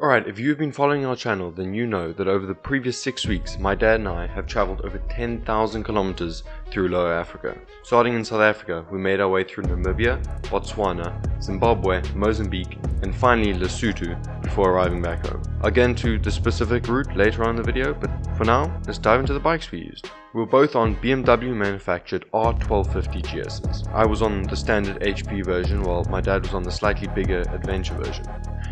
Alright, if you've been following our channel, then you know that over the previous 6 weeks, my dad and I have travelled over 10,000 kilometers through Lower Africa. Starting in South Africa, we made our way through Namibia, Botswana, Zimbabwe, Mozambique, and finally Lesotho before arriving back home. I'll get into the specific route later on in the video, but for now, let's dive into the bikes we used. We were both on BMW manufactured R1250 GS's. I was on the standard HP version while my dad was on the slightly bigger adventure version.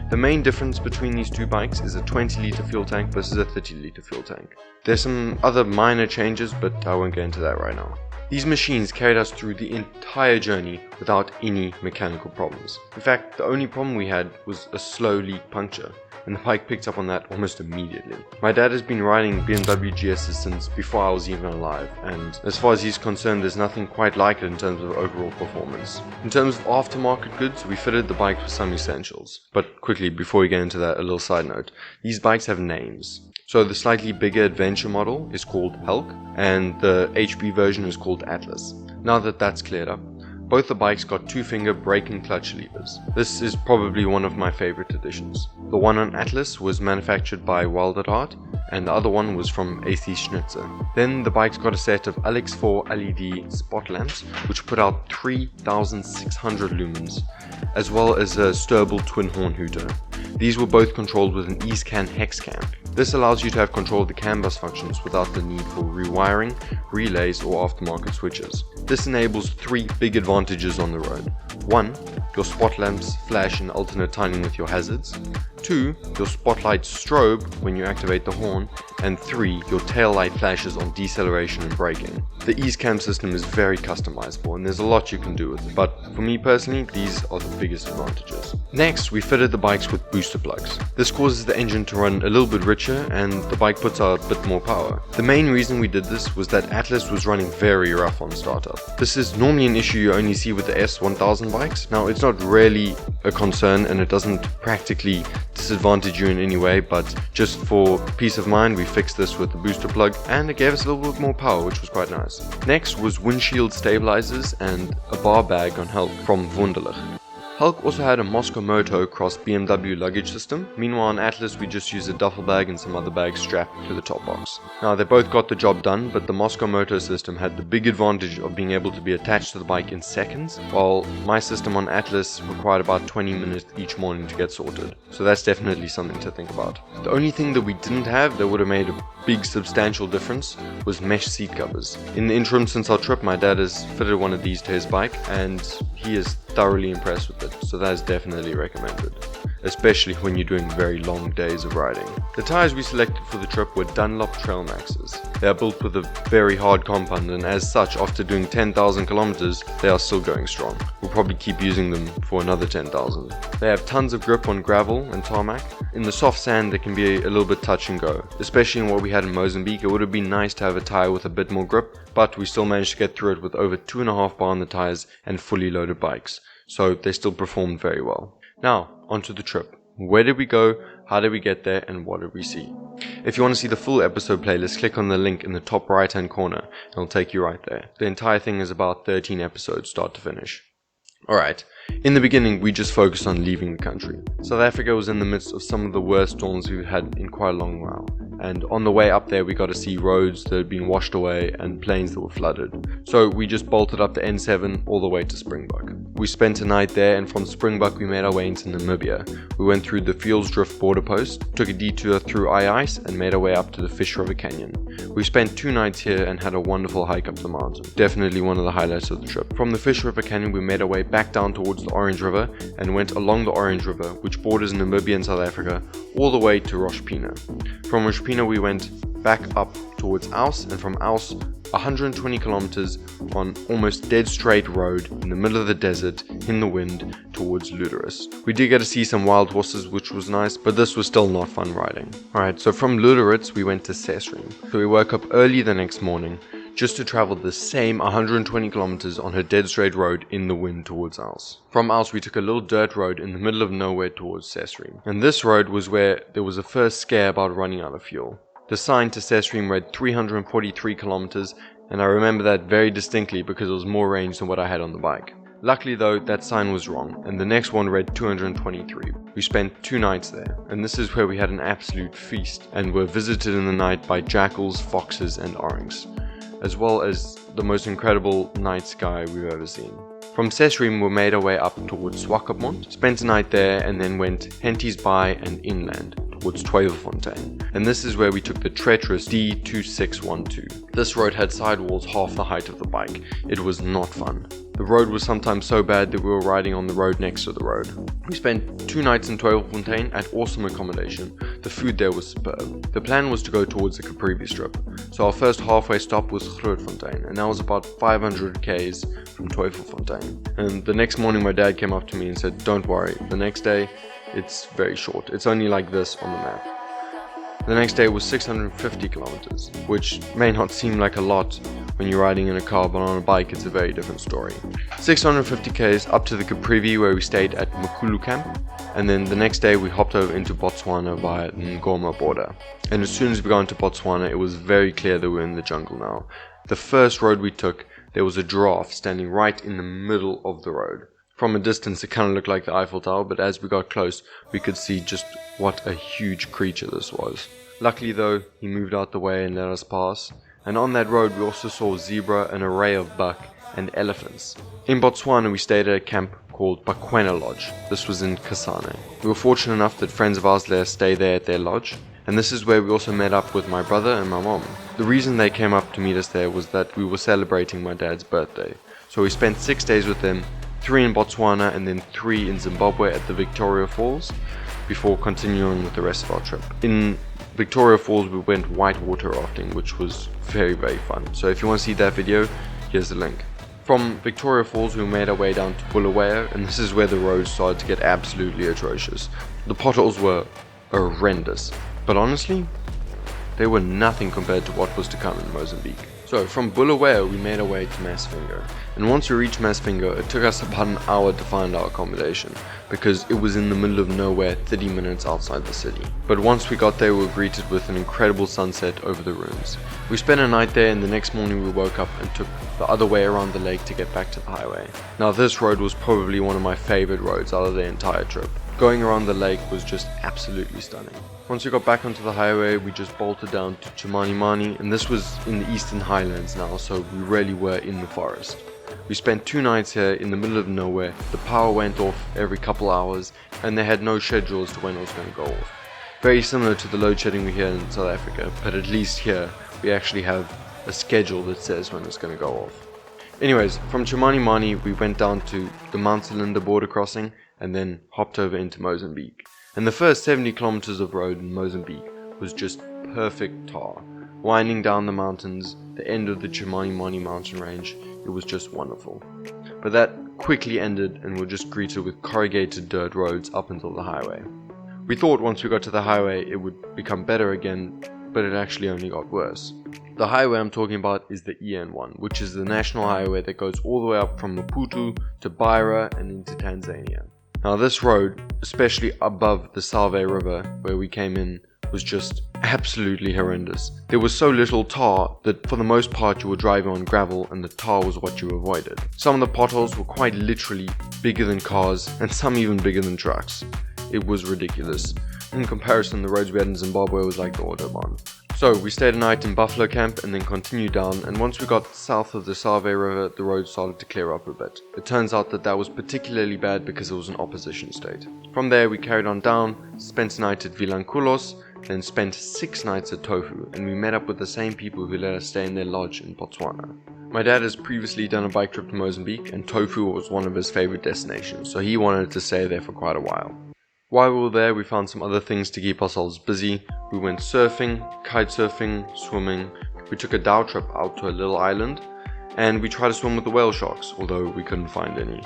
The main difference between these two bikes is a 20-litre fuel tank versus a 30-litre fuel tank. There's some other minor changes, but I won't get into that right now. These machines carried us through the entire journey without any mechanical problems. In fact, the only problem we had was a slow leak puncture, and the bike picked up on that almost immediately. My dad has been riding BMW GSs since before I was even alive, and as far as he's concerned, there's nothing quite like it in terms of overall performance. In terms of aftermarket goods, we fitted the bikes with some essentials. But quickly, before we get into that, a little side note. These bikes have names. So the slightly bigger adventure model is called Hulk, and the HP version is called Atlas. Now that that's cleared up, both the bikes got 2-finger brake and clutch levers. This is probably one of my favorite additions. The one on Atlas was manufactured by Wild at Heart, and the other one was from AC Schnitzer. Then the bikes got a set of Alex 4 LED spot lamps, which put out 3,600 lumens, as well as a Sturbel twin horn hooter. These were both controlled with an EaseCAN hex cam. This allows you to have control of the CAN bus functions without the need for rewiring, relays or aftermarket switches. This enables 3 big advantages on the road. 1. Your spot lamps flash in alternate timing with your hazards. 2. Your spotlights strobe when you activate the horn. And 3. Your tail light flashes on deceleration and braking. The EaseCAM system is very customizable and there's a lot you can do with it, but for me personally, these are the biggest advantages. Next, we fitted the bikes with booster plugs. This causes the engine to run a little bit richer and the bike puts out a bit more power. The main reason we did this was that Atlas was running very rough on startup. This is normally an issue you only see with the S1000 bikes. Now, it's not really a concern and it doesn't practically disadvantage you in any way, but just for peace of mind, we fixed this with the booster plug and it gave us a little bit more power, which was quite nice. Next was windshield stabilizers and a bar bag on Hulk from Wunderlich. Hulk also had a Moscow Moto Cross BMW luggage system. Meanwhile on Atlas we just used a duffel bag and some other bags strapped to the top box. Now they both got the job done, but the Moscow Moto system had the big advantage of being able to be attached to the bike in seconds, while my system on Atlas required about 20 minutes each morning to get sorted. So that's definitely something to think about. The only thing that we didn't have that would have made a big substantial difference was mesh seat covers. In the interim since our trip, my dad has fitted one of these to his bike and he is thoroughly impressed with it, so that is definitely recommended, especially when you're doing very long days of riding. The tires we selected for the trip were Dunlop Trail Maxes. They are built with a very hard compound and as such, after doing 10,000 kilometers, they are still going strong. We'll probably keep using them for another 10,000. They have tons of grip on gravel and tarmac. In the soft sand they can be a little bit touch and go, especially in what we had in Mozambique. It would have been nice to have a tire with a bit more grip, but we still managed to get through it with over 2.5 bar on the tires and fully loaded bikes, so they still performed very well. Now, onto the trip. Where did we go, how did we get there, and what did we see? If you want to see the full episode playlist, click on the link in the top right hand corner and it'll take you right there. The entire thing is about 13 episodes start to finish. Alright, in the beginning we just focused on leaving the country. South Africa was in the midst of some of the worst storms we've had in quite a long while, and on the way up there we got to see roads that had been washed away and plains that were flooded. So we just bolted up the N7 all the way to Springbok. We spent a night there, and from Springbok we made our way into Namibia. We went through the Fieldsdrift border post, took a detour through Ice and made our way up to the Fish River Canyon. We spent 2 nights here and had a wonderful hike up the mountain. Definitely one of the highlights of the trip. From the Fish River Canyon we made our way back down towards the Orange River and went along the Orange River, which borders Namibia and South Africa, all the way to Roshpina. From Roshpina we went back up towards Aus, and from Aus 120 kilometers on almost dead straight road in the middle of the desert in the wind towards Luderitz. We did get to see some wild horses, which was nice, but this was still not fun riding. Alright, so from Luderitz we went to Sesriem. So we woke up early the next morning just to travel the same 120 kilometers on a dead straight road in the wind towards Aus. From Aus we took a little dirt road in the middle of nowhere towards Sesriem. And this road was where there was a first scare about running out of fuel. The sign to Sesriem read 343 kilometers, and I remember that very distinctly because it was more range than what I had on the bike. Luckily though, that sign was wrong, and the next one read 223. We spent 2 nights there, and this is where we had an absolute feast, and were visited in the night by jackals, foxes and orangs, as well as the most incredible night sky we've ever seen. From Sesrim we made our way up towards Swakopmund, spent a night there, and then went Henties Bay and inland towards Tweefontein, and this is where we took the treacherous D2612. This road had sidewalls half the height of the bike. It was not fun. The road was sometimes so bad that we were riding on the road next to the road. We spent 2 nights in Tweefontein at awesome accommodation. The food there was superb. The plan was to go towards the Caprivi strip, so our first halfway stop was Grootfontein, and that was about 500 k's from Tweefontein. And the next morning my dad came up to me and said, "Don't worry, the next day it's very short. It's only like this on the map." The next day was 650 kilometers, which may not seem like a lot when you're riding in a car, but on a bike it's a very different story. 650 k's up to the Caprivi, where we stayed at Makulu camp, and then the next day we hopped over into Botswana via the Ngoma border. And as soon as we got into Botswana, it was very clear that we were in the jungle now. The first road we took, there was a giraffe standing right in the middle of the road. From a distance it kind of looked like the Eiffel Tower, but as we got close we could see just what a huge creature this was. Luckily though, he moved out the way and let us pass, and on that road we also saw zebra, an array of buck and elephants. In Botswana we stayed at a camp called Bakwena Lodge. This was in Kasane. We were fortunate enough that friends of ours let us stay there at their lodge, and this is where we also met up with my brother and my mom. The reason they came up to meet us there was that we were celebrating my dad's birthday, so we spent 6 days with them, 3 in Botswana and then 3 in Zimbabwe at the Victoria Falls, before continuing with the rest of our trip. In Victoria Falls we went whitewater rafting, which was very fun. So if you want to see that video, here's the link. From Victoria Falls we made our way down to Bulawayo, and this is where the roads started to get absolutely atrocious. The potholes were horrendous, but honestly, they were nothing compared to what was to come in Mozambique. So from Bulawayo we made our way to Masvingo, and once we reached Masvingo it took us about an hour to find our accommodation, because it was in the middle of nowhere, 30 minutes outside the city. But once we got there we were greeted with an incredible sunset over the ruins. We spent a night there, and the next morning we woke up and took the other way around the lake to get back to the highway. Now this road was probably one of my favorite roads out of the entire trip. Going around the lake was just absolutely stunning. Once we got back onto the highway, we just bolted down to Chimanimani, and this was in the eastern highlands now, so we really were in the forest. We spent 2 nights here in the middle of nowhere. The power went off every couple hours, and they had no schedule as to when it was going to go off. Very similar to the load shedding we hear in South Africa, but at least here we actually have a schedule that says when it's going to go off. Anyways, from Chimanimani we went down to the Mount Selinda border crossing, and then hopped over into Mozambique. And the first 70 kilometers of road in Mozambique was just perfect tar, winding down the mountains, the end of the Chimanimani mountain range. It was just wonderful. But that quickly ended, and we were just greeted with corrugated dirt roads up until the highway. We thought once we got to the highway it would become better again, but it actually only got worse. The highway I'm talking about is the EN1, which is the national highway that goes all the way up from Maputo to Beira and into Tanzania. Now this road, especially above the Salve River where we came in, was just absolutely horrendous. There was so little tar that for the most part you were driving on gravel, and the tar was what you avoided. Some of the potholes were quite literally bigger than cars, and some even bigger than trucks. It was ridiculous. In comparison, the roads we had in Zimbabwe was like the Autobahn. So we stayed a night in Buffalo Camp and then continued down, and once we got south of the Salve River the road started to clear up a bit. It turns out that was particularly bad because it was an opposition state. From there we carried on down, spent a night at Vilankulos, then spent 6 nights at Tofu, and we met up with the same people who let us stay in their lodge in Botswana. My dad has previously done a bike trip to Mozambique, and Tofu was one of his favorite destinations, so he wanted to stay there for quite a while. While we were there we found some other things to keep ourselves busy. We went surfing, kitesurfing, swimming. We took a dhow trip out to a little island, and we tried to swim with the whale sharks, although we couldn't find any.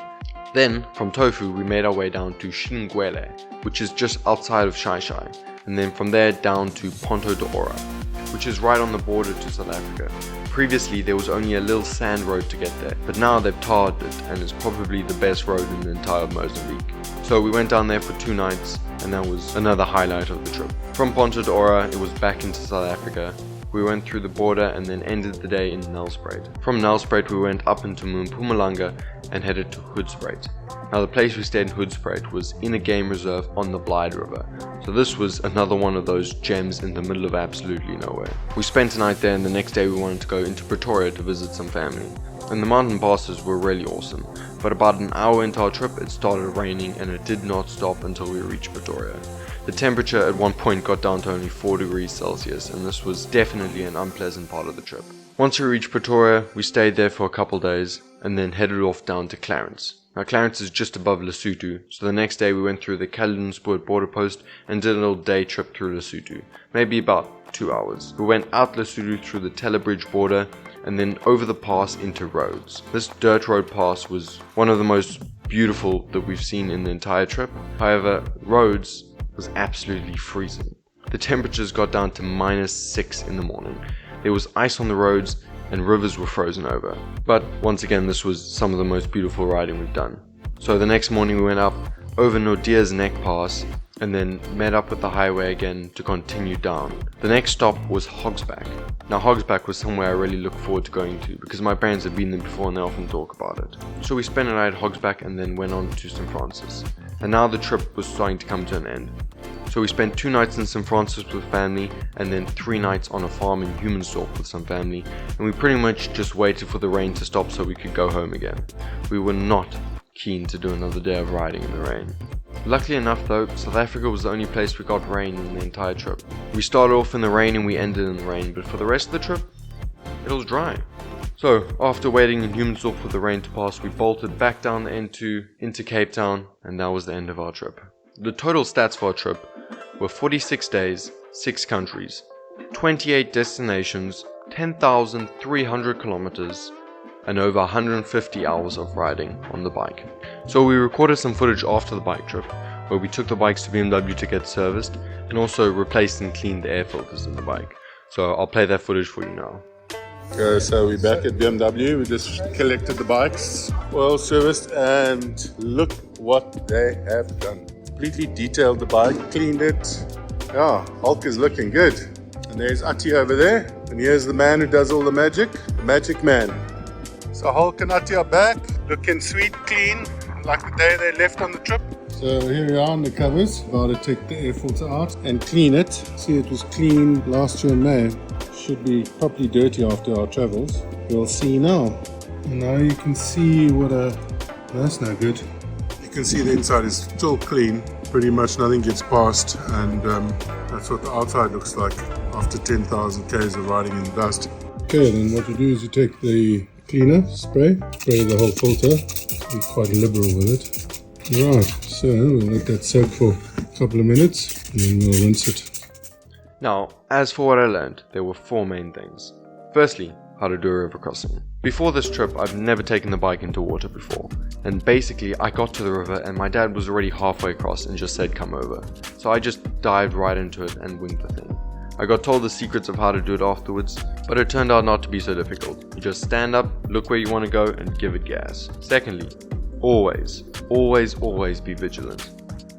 Then from Tofu we made our way down to Shingwele, which is just outside of Shai-Shai, and then from there down to Ponta de Ora, which is right on the border to South Africa. Previously there was only a little sand road to get there, but now they've tarred it and it's probably the best road in the entire Mozambique. So we went down there for 2 nights, and that was another highlight of the trip. From Ponta de Ora it was back into South Africa, we went through the border and then ended the day in Nelspruit. From Nelspruit we went up into Mpumalanga and headed to Hoedspruit. Now the place we stayed in Hoedspruit was in a game reserve on the Blyde River, so this was another one of those gems in the middle of absolutely nowhere. We spent a night there and the next day we wanted to go into Pretoria to visit some family. And the mountain passes were really awesome, but about an hour into our trip it started raining and it did not stop until we reached Pretoria. The temperature at one point got down to only 4 degrees Celsius, and this was definitely an unpleasant part of the trip. Once we reached Pretoria, we stayed there for a couple days and then headed off down to Clarence. Now Clarence is just above Lesotho, so the next day we went through the Kalundsport border post and did a little day trip through Lesotho, maybe about 2 hours. We went out Lesotho through the Telebridge border and then over the pass into Rhodes. This dirt road pass was one of the most beautiful that we've seen in the entire trip. However, Rhodes was absolutely freezing. The temperatures got down to -6 in the morning. There was ice on the roads and rivers were frozen over. But once again, this was some of the most beautiful riding we've done. So the next morning we went up over Nordea's Neck Pass and then met up with the highway again to continue down. The next stop was Hogsback. Now Hogsback was somewhere I really look forward to going to because my parents have been there before and they often talk about it. So we spent a night at Hogsback and then went on to St. Francis. And now the trip was starting to come to an end. So we spent 2 nights in St. Francis with family and then 3 nights on a farm in Humansdorp with some family, and we pretty much just waited for the rain to stop so we could go home again. We were not keen to do another day of riding in the rain. Luckily enough though, South Africa was the only place we got rain in the entire trip. We started off in the rain and we ended in the rain, but for the rest of the trip, it was dry. So, after waiting in Humansdorp for the rain to pass, we bolted back down the N2 into Cape Town, and that was the end of our trip. The total stats for our trip were 46 days, 6 countries, 28 destinations, 10,300 kilometers, and over 150 hours of riding on the bike. So we recorded some footage after the bike trip, where we took the bikes to BMW to get serviced, and also replaced and cleaned the air filters in the bike. So I'll play that footage for you now. So we're back at BMW. We just collected the bikes, oil serviced, and look what they have done. Completely detailed the bike, cleaned it. Yeah, Hulk is looking good. And there's Ati over there. And here's the man who does all the magic man. So Hulk and Ati are back, looking sweet, clean, like the day they left on the trip. So here we are on the covers. About to take the air filter out and clean it. See, it was clean last year in May. Should be properly dirty after our travels. We'll see now. And now you can see what that's not good. You can see the inside is still clean. Pretty much nothing gets past, and that's what the outside looks like after 10,000 k's of riding in dust. Okay, then what you do is you take the cleaner, spray the whole filter. Be quite liberal with it. Right, so we'll let that soak for a couple of minutes and then we'll rinse it. Now, as for what I learned, there were 4 main things. Firstly, how to do a river crossing. Before this trip, I've never taken the bike into water before, and basically I got to the river and my dad was already halfway across and just said come over. So I just dived right into it and winged the thing. I got told the secrets of how to do it afterwards, but it turned out not to be so difficult. You just stand up, look where you want to go and give it gas. Secondly, always be vigilant.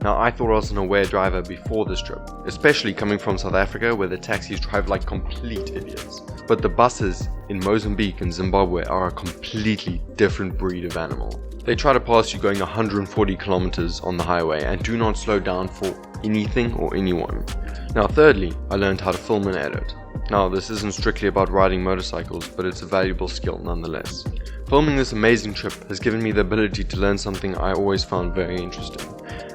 Now I thought I was an aware driver before this trip, especially coming from South Africa where the taxis drive like complete idiots. But the buses in Mozambique and Zimbabwe are a completely different breed of animal. They try to pass you going 140 kilometers on the highway and do not slow down for anything or anyone. Now thirdly, I learned how to film and edit. Now this isn't strictly about riding motorcycles, but it's a valuable skill nonetheless. Filming this amazing trip has given me the ability to learn something I always found very interesting,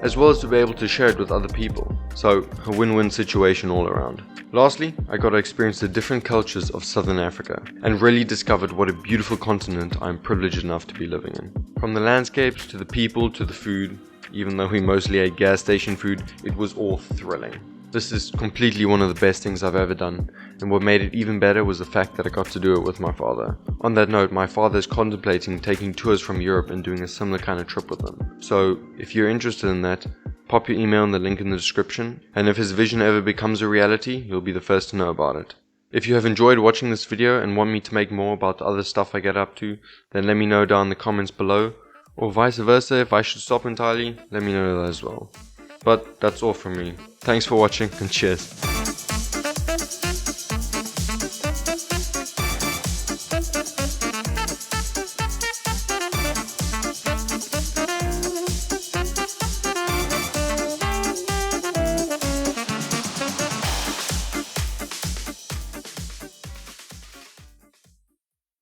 as well as to be able to share it with other people. So, a win-win situation all around. Lastly, I got to experience the different cultures of Southern Africa and really discovered what a beautiful continent I'm privileged enough to be living in. From the landscapes to the people to the food, even though we mostly ate gas station food, it was all thrilling. This is completely one of the best things I've ever done, and what made it even better was the fact that I got to do it with my father. On that note, my father is contemplating taking tours from Europe and doing a similar kind of trip with them. So, if you're interested in that, pop your email in the link in the description, and if his vision ever becomes a reality, you'll be the first to know about it. If you have enjoyed watching this video and want me to make more about the other stuff I get up to, then let me know down in the comments below, or vice versa, if I should stop entirely, let me know that as well. But that's all from me. Thanks for watching and cheers.